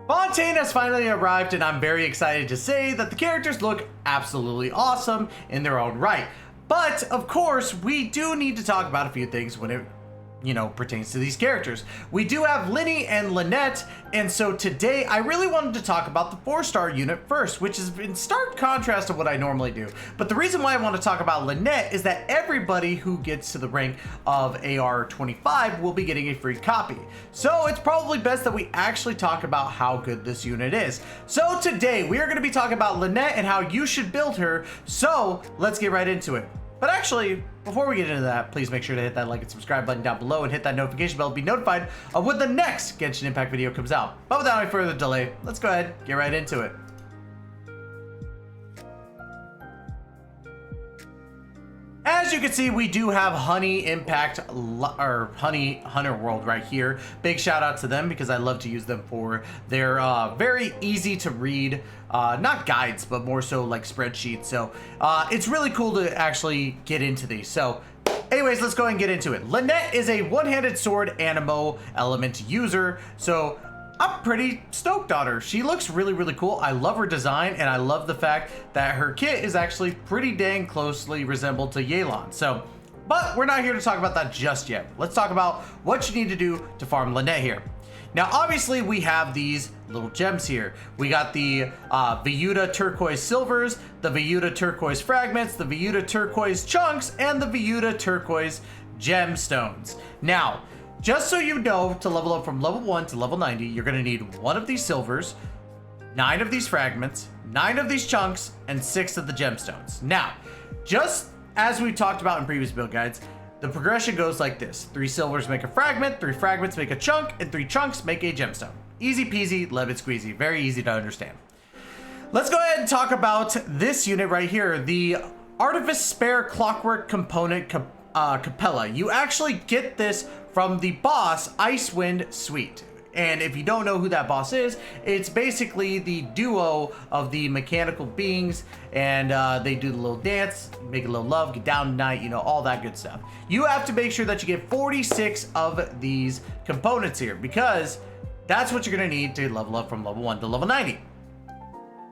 Fontaine has finally arrived, and I'm very excited to say that the characters look absolutely awesome in their own right. But, of course, we do need to talk about a few things when it pertains to these characters. We do have Lyney and Lynette, and so today I really wanted to talk about the 4-star unit first, which is in stark contrast to what I normally do. But the reason why I want to talk about Lynette is that everybody who gets to the rank of AR 25 will be getting a free copy. So it's probably best that we actually talk about how good this unit is. So today we are going to be talking about Lynette and how you should build her. So let's get right into it. But actually, before we get into that, please make sure to hit that like and subscribe button down below and hit that notification bell to be notified of when the next Genshin Impact video comes out. But without any further delay, let's go ahead, get right into it. As you can see, we do have Honey Impact, or Honey Hunter World right here. Big shout out to them because I love to use them for their very easy to read, not guides, but more so like spreadsheets. So it's really cool to actually get into these. So anyways, let's go ahead and get into it. Lynette is a one-handed sword animo element user. So I'm pretty stoked on her. She looks really, really cool. I love her design, and I love the fact that her kit is actually pretty dang closely resembled to Yelan. So, but we're not here to talk about that just yet. Let's talk about what you need to do to farm Lynette here. Now, obviously, we have these little gems here. We got the Vyuda Turquoise Silvers, the Vyuda Turquoise Fragments, the Vyuda Turquoise Chunks, and the Vyuda Turquoise Gemstones. Now, just so you know, to level up from level 1 to level 90, you're going to need 1 of these silvers, 9 of these fragments, 9 of these chunks, and 6 of the gemstones. Now, just as we talked about in previous build guides, the progression goes like this. 3 silvers make a fragment, 3 fragments make a chunk, and 3 chunks make a gemstone. Easy peasy, lemon squeezy. Very easy to understand. Let's go ahead and talk about this unit right here, the Artifice Spare Clockwork Component Capella. You actually get this from the boss Icewind Sweet. And if you don't know who that boss is, it's basically the duo of the mechanical beings, and they do the little dance, make a little love, get down tonight, all that good stuff. You have to make sure that you get 46 of these components here, because that's what you're going to need to level up from level 1 to level 90.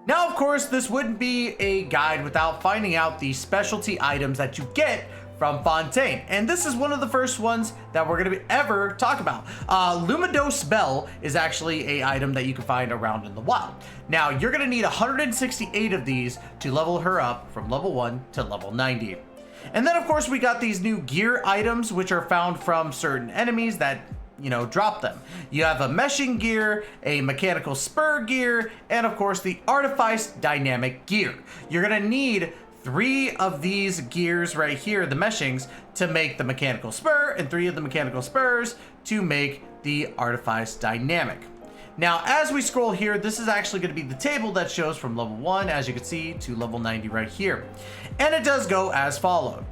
Now, of course, this wouldn't be a guide without finding out the specialty items that you get from Fontaine, and this is one of the first ones that we're going to ever talk about. Luminous Bell is actually a item that you can find around in the wild. Now, you're going to need 168 of these to level her up from level 1 to level 90. And then, of course, we got these new gear items, which are found from certain enemies that drop them. You have a meshing gear, a mechanical spur gear, and of course the Artifice dynamic gear. You're going to need 3 of these gears right here, the meshings, to make the mechanical spur, and 3 of the mechanical spurs to make the Artifice dynamic. Now, as we scroll here, this is actually going to be the table that shows from level 1, as you can see, to level 90 right here. And it does go as followed.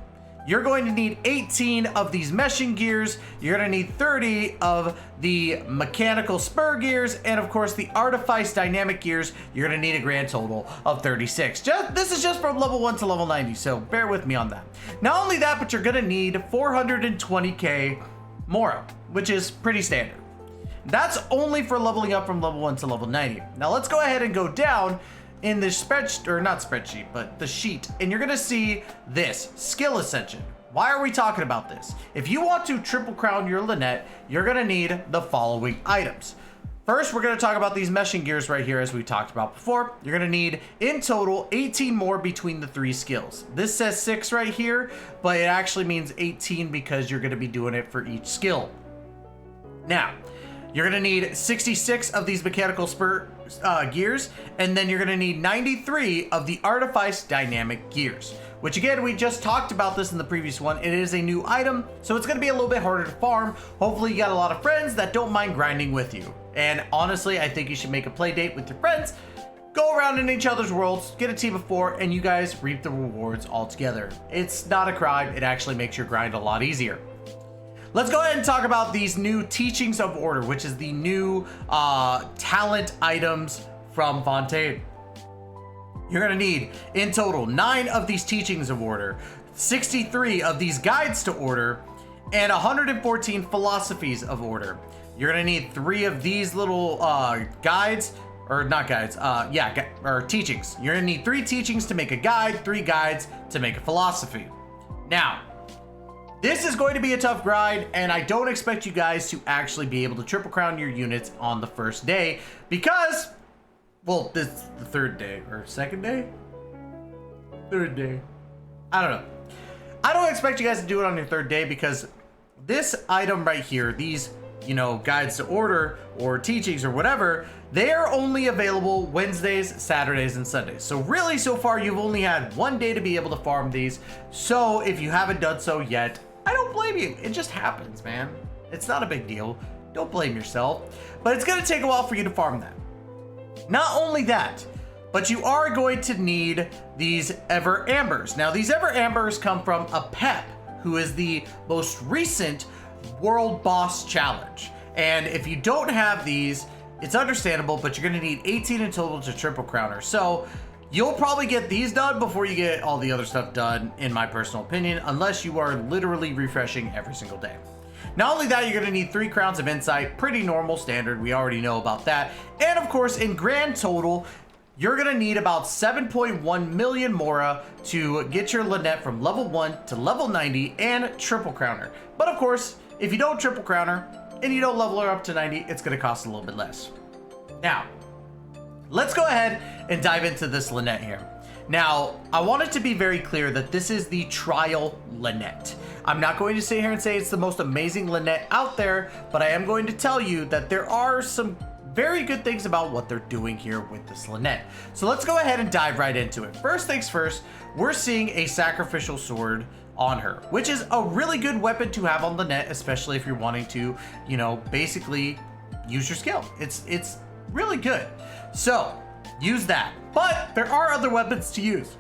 You're going to need 18 of these meshing gears, you're going to need 30 of the mechanical spur gears, and of course the Artifice dynamic gears, you're going to need a grand total of 36. This is just from level 1 to level 90, so bear with me on that. Not only that, but you're going to need 420k Mora, which is pretty standard. That's only for leveling up from level 1 to level 90. Now let's go ahead and go down in the spreadsheet, but the sheet, and you're gonna see this skill ascension. Why are we talking about this? If you want to triple crown your Lynette, you're gonna need the following items. First, we're gonna talk about these meshing gears right here, as we talked about before. You're gonna need, in total, 18 more between the 3 skills. This says 6 right here, but it actually means 18 because you're gonna be doing it for each skill. Now, you're gonna need 66 of these mechanical spur gears, and then you're gonna need 93 of the Artifice dynamic gears, which again, we just talked about this in the previous one. It is a new item, so it's gonna be a little bit harder to farm. Hopefully you got a lot of friends that don't mind grinding with you. And honestly, I think you should make a play date with your friends, go around in each other's worlds, get a team of 4, and you guys reap the rewards all together. It's not a crime, it actually makes your grind a lot easier. Let's go ahead and talk about these new Teachings of Order, which is the new talent items from Fontaine. You're gonna need, in total, 9 of these Teachings of Order, 63 of these Guides to Order, and 114 Philosophies of Order. You're gonna need 3 of these little guides, or not guides, or teachings. You're gonna need 3 teachings to make a guide, 3 guides to make a philosophy. Now, this is going to be a tough grind, and I don't expect you guys to actually be able to triple crown your units on the first day because, well, this is the 3rd day, or 2nd day? 3rd day. I don't know. I don't expect you guys to do it on your 3rd day because this item right here, these, you know, guides to order or teachings or whatever, they are only available Wednesdays, Saturdays, and Sundays. So really, so far, you've only had 1 day to be able to farm these. So if you haven't done so yet, I don't blame you. It just happens, man. It's not a big deal. Don't blame yourself. But it's gonna take a while for you to farm that. Not only that, but you are going to need these Ever Ambers. Now, these Ever Ambers come from a Pep, who is the most recent World Boss Challenge. And if you don't have these, it's understandable, but you're gonna need 18 in total to triple crown her. So you'll probably get these done before you get all the other stuff done, in my personal opinion, unless you are literally refreshing every single day. Not only that, you're gonna need 3 crowns of insight, pretty normal standard, we already know about that. And of course, in grand total, you're gonna need about 7.1 million Mora to get your Lynette from level 1 to level 90 and triple crown her. But of course, if you don't triple crown her and you don't level her up to 90, it's gonna cost a little bit less. Now, let's go ahead and dive into this Lynette here. Now, I want it to be very clear that this is the trial Lynette. I'm not going to sit here and say it's the most amazing Lynette out there, but I am going to tell you that there are some very good things about what they're doing here with this Lynette. So let's go ahead and dive right into it. First things first, we're seeing a sacrificial sword on her, which is a really good weapon to have on Lynette, especially if you're wanting to, you know, basically use your skill. It's really good. So use that. But there are other weapons to use.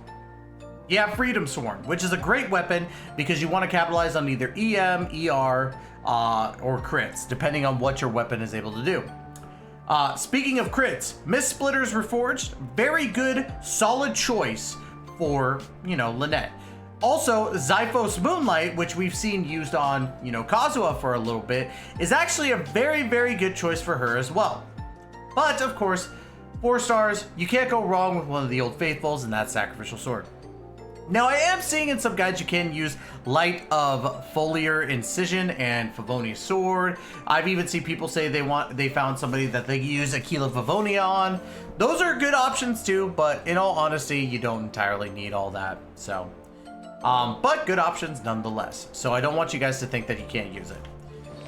You have Freedom Sworn, which is a great weapon because you want to capitalize on either EM, ER, or crits, depending on what your weapon is able to do. Speaking of crits, Miss Splitter's Reforged, very good, solid choice for, you know, Lynette. Also, Zyphos Moonlight, which we've seen used on, you know, Kazuha for a little bit, is actually a very, very good choice for her as well. But, of course, 4 stars, you can't go wrong with one of the Old Faithfuls, and that's Sacrificial Sword. Now, I am seeing in some guides you can use Light of Foliar Incision and Favonius Sword. I've even seen people say they found somebody that they use Aquila Favonia on. Those are good options too, but in all honesty, you don't entirely need all that. So, but good options nonetheless. So I don't want you guys to think that you can't use it.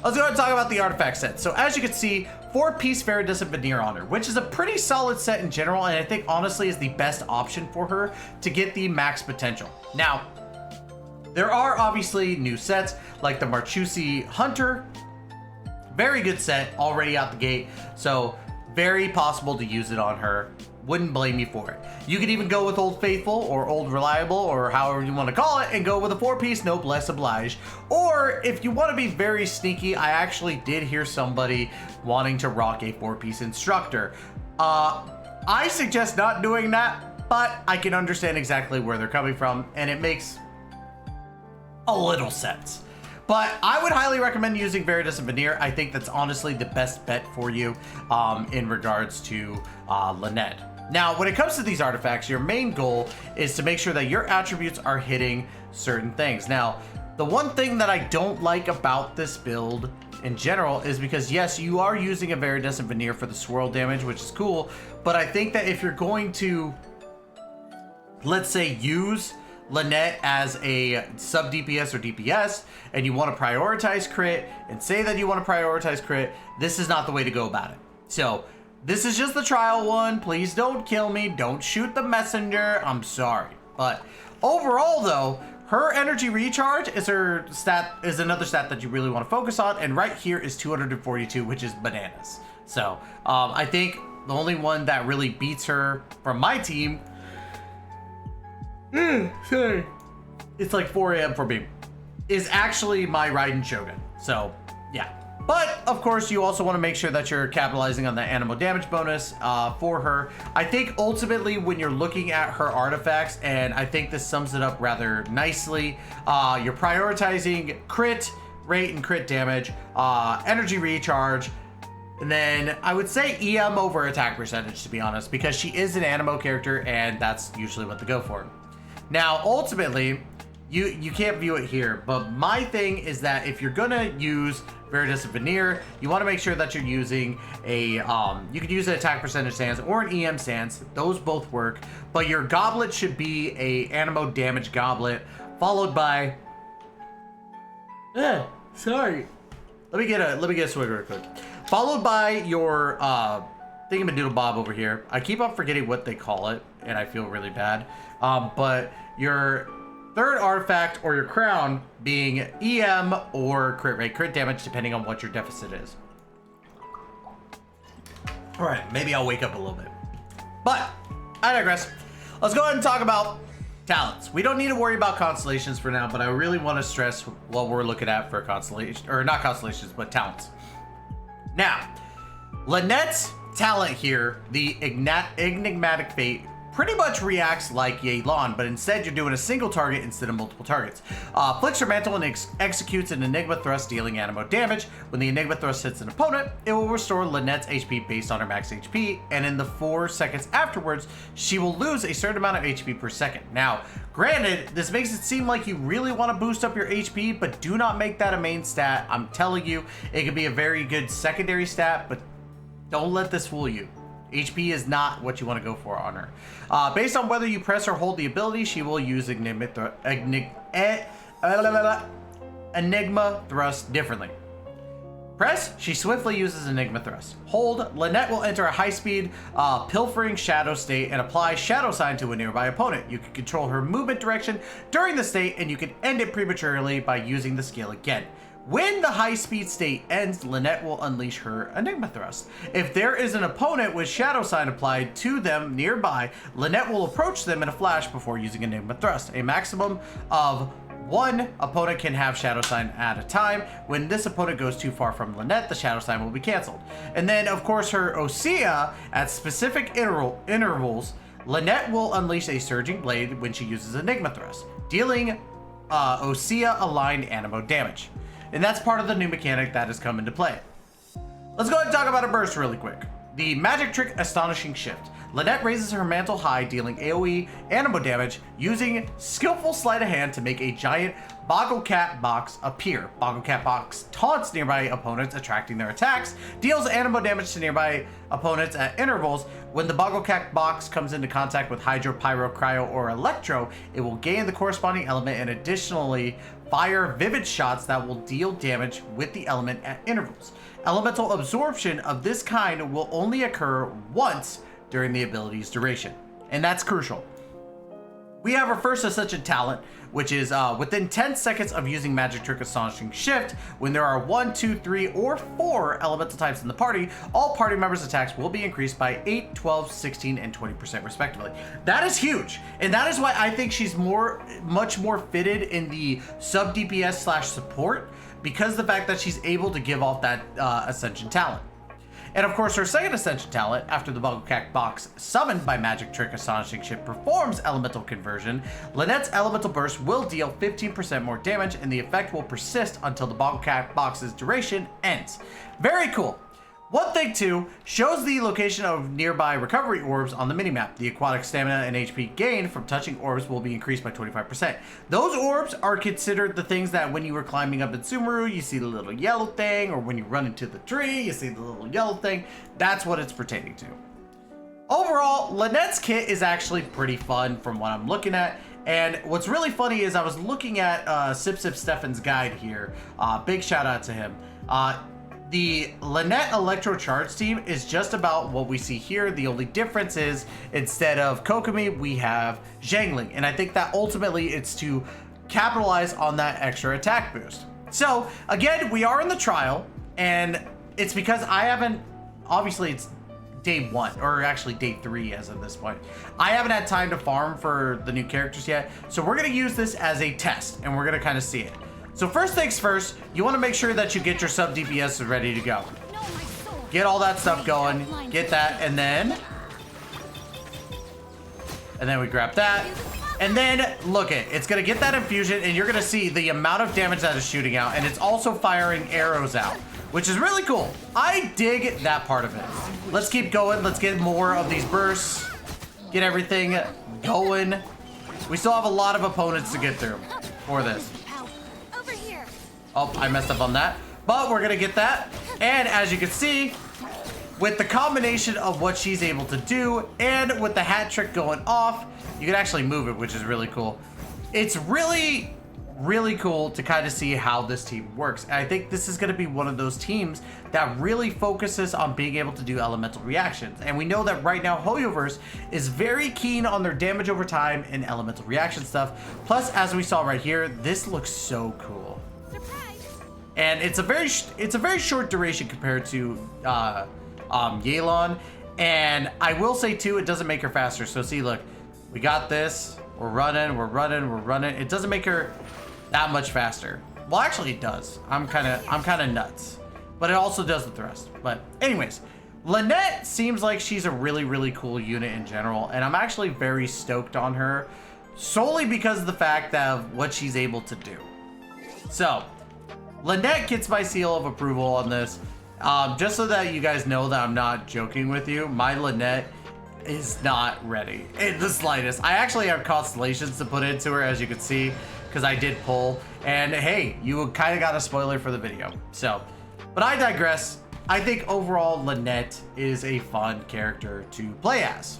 Let's go ahead and talk about the artifact set. So as you can see, 4-piece Viridescent Veneer on her, which is a pretty solid set in general, and I think honestly is the best option for her to get the max potential. Now, there are obviously new sets like the Marchusi Hunter. Very good set already out the gate, so very possible to use it on her. Wouldn't blame you for it. You could even go with Old Faithful or Old Reliable or however you want to call it and go with a 4-piece Noblesse Oblige. Or if you want to be very sneaky, I actually did hear somebody wanting to rock a 4-piece Instructor. I suggest not doing that, but I can understand exactly where they're coming from and it makes a little sense. But I would highly recommend using Viridescent Veneer. I think that's honestly the best bet for you in regards to Lynette. Now, when it comes to these artifacts, your main goal is to make sure that your attributes are hitting certain things. Now, the one thing that I don't like about this build in general is because, yes, you are using a Viridescent Veneer for the swirl damage, which is cool, but I think that if you're going to, let's say, use Lynette as a sub DPS or DPS, and you want to prioritize crit, and say that you want to prioritize crit, this is not the way to go about it. So, this is just the trial one. Please don't kill me. Don't shoot the messenger. I'm sorry. But overall, though, her energy recharge is another stat that you really want to focus on. And right here is 242, which is bananas. So I think the only one that really beats her from my team, sorry, it's like 4 a.m. for me, is actually my Raiden Shogun. So yeah. But, of course, you also want to make sure that you're capitalizing on the animal damage bonus for her. I think, ultimately, when you're looking at her artifacts, and I think this sums it up rather nicely, you're prioritizing crit, rate and crit damage, energy recharge, and then I would say EM over attack percentage, to be honest, because she is an animo character and that's usually what they go for. Now, ultimately, you can't view it here, but my thing is that if you're gonna use Viridescent Veneer, you want to make sure that you're using a, you could use an attack percentage stance or an EM stance. Those both work, but your goblet should be a animo damage goblet, followed by, sorry. Let me get a swig real quick. Followed by your thingamadoodle bob over here. I keep on forgetting what they call it, and I feel really bad. But your third artifact or your crown being EM or crit rate, crit damage, depending on what your deficit is. All right, maybe I'll wake up a little bit. But I digress. Let's go ahead and talk about talents. We don't need to worry about constellations for now, but I really want to stress what we're looking at for constellation, or not constellations, but talents. Now, Lynette's talent here, the Enigmatic Fate, pretty much reacts like Yelan, but instead you're doing a single target instead of multiple targets. Flicks her mantle and executes an Enigma Thrust, dealing animo damage. When the Enigma Thrust hits an opponent, it will restore Lynette's HP based on her max HP, and in the 4 seconds afterwards, she will lose a certain amount of HP per second. Now, granted, this makes it seem like you really want to boost up your HP, but do not make that a main stat. I'm telling you, it could be a very good secondary stat, but don't let this fool you. HP is not what you want to go for on her. Based on whether you press or hold the ability, she will use Enigma Thrust differently. Press, she swiftly uses Enigma Thrust. Hold, Lynette will enter a high-speed pilfering shadow state and apply Shadow Sign to a nearby opponent. You can control her movement direction during the state, and you can end it prematurely by using the skill again. When the high-speed state ends, Lynette will unleash her Enigma Thrust. If there is an opponent with Shadow Sign applied to them nearby, Lynette will approach them in a flash before using Enigma Thrust. A maximum of 1 opponent can have Shadow Sign at a time. When this opponent goes too far from Lynette, the Shadow Sign will be canceled. And then, of course, her Osea, at specific intervals, Lynette will unleash a Surging Blade when she uses Enigma Thrust, dealing Osea-aligned animo damage. And that's part of the new mechanic that has come into play. Let's go ahead and talk about a burst really quick. The Magic Trick Astonishing Shift. Lynette raises her mantle high, dealing AoE animo damage, using skillful sleight of hand to make a giant Boggle Cat box appear. Boggle Cat box taunts nearby opponents, attracting their attacks, deals animo damage to nearby opponents at intervals. When the Boggle Cat box comes into contact with Hydro, Pyro, Cryo, or Electro, it will gain the corresponding element and additionally fire vivid shots that will deal damage with the element at intervals. Elemental absorption of this kind will only occur once during the ability's duration, and that's crucial. We have our first Ascension talent, which is within 10 seconds of using Magic Trick Astonishing Shift, when there are 1, 2, 3, or 4 elemental types in the party, all party members' attacks will be increased by 8, 12, 16, and 20% respectively. That is huge, and that is why I think she's much more fitted in the sub DPS slash support, because of the fact that she's able to give off that Ascension talent. And of course, her second Ascension talent, after the Boggle Cat box summoned by Magic Trick Astonishing Shift performs Elemental Conversion, Lynette's Elemental Burst will deal 15% more damage, and the effect will persist until the Boggle Cat box's duration ends. Very cool. One thing too, shows the location of nearby recovery orbs on the minimap. The aquatic stamina and HP gained from touching orbs will be increased by 25%. Those orbs are considered the things that when you were climbing up in Sumeru, you see the little yellow thing, or when you run into the tree, you see the little yellow thing. That's what it's pertaining to. Overall, Lynette's kit is actually pretty fun from what I'm looking at. And what's really funny is I was looking at Sip Sip Stefan's guide here. Big shout out to him. The Lynette Electro Charge team is just about what we see here. The only difference is instead of Kokomi, we have Zhangling. And I think that ultimately it's to capitalize on that extra attack boost. So again, we are in the trial, and it's because I haven't, obviously it's day 1, or actually day 3 as of this point. I haven't had time to farm for the new characters yet. So we're gonna use this as a test, and we're gonna kind of see it. So first things first, you want to make sure that you get your sub DPS ready to go. Get all that stuff going, get that, and then we grab that. And then look it's gonna get that infusion and you're gonna see the amount of damage that is shooting out, and it's also firing arrows out, which is really cool. I dig that part of it. Let's keep going. Let's get more of these bursts. Get everything going. We still have a lot of opponents to get through for this. Over here. Oh, I messed up on that. But we're gonna get that. And as you can see, with the combination of what she's able to do and with the hat trick going off, you can actually move it, which is really cool. It's really, really cool to kind of see how this team works. And I think this is going to be one of those teams that really focuses on being able to do elemental reactions. And we know that right now Hoyoverse is very keen on their damage over time and elemental reaction stuff. Plus, as we saw right here, this looks so cool. Surprise. And it's a very short duration compared to Yelan. And I will say too, it doesn't make her faster. So see, look, we got this. We're running. It doesn't make her that much faster. Well, actually it does. I'm kind of nuts, but it also does the thrust. But anyways, Lynette seems like she's a really, really cool unit in general, and I'm actually very stoked on her solely because of the fact of what she's able to do. So Lynette gets my seal of approval on this. Just so that you guys know that I'm not joking with you, my Lynette is not ready in the slightest. I actually have constellations to put into her, as you can see, because I did pull. And hey, you kind of got a spoiler for the video. So, but I digress. I think overall Lynette is a fun character to play as.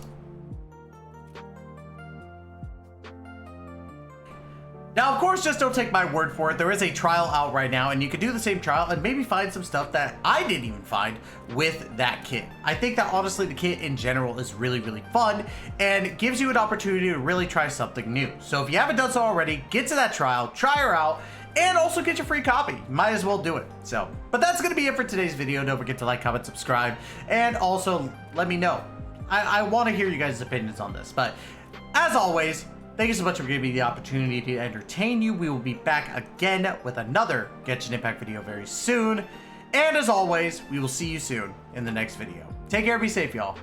Now, of course, just don't take my word for it. There is a trial out right now, and you can do the same trial and maybe find some stuff that I didn't even find with that kit. I think that honestly, the kit in general is really, really fun and gives you an opportunity to really try something new. So if you haven't done so already, get to that trial, try her out, and also get your free copy. Might as well do it. So, but that's going to be it for today's video. Don't forget to like, comment, subscribe, and also let me know. I want to hear you guys' opinions on this. But as always, thank you so much for giving me the opportunity to entertain you. We will be back again with another Genshin Impact video very soon. And as always, we will see you soon in the next video. Take care, be safe, y'all.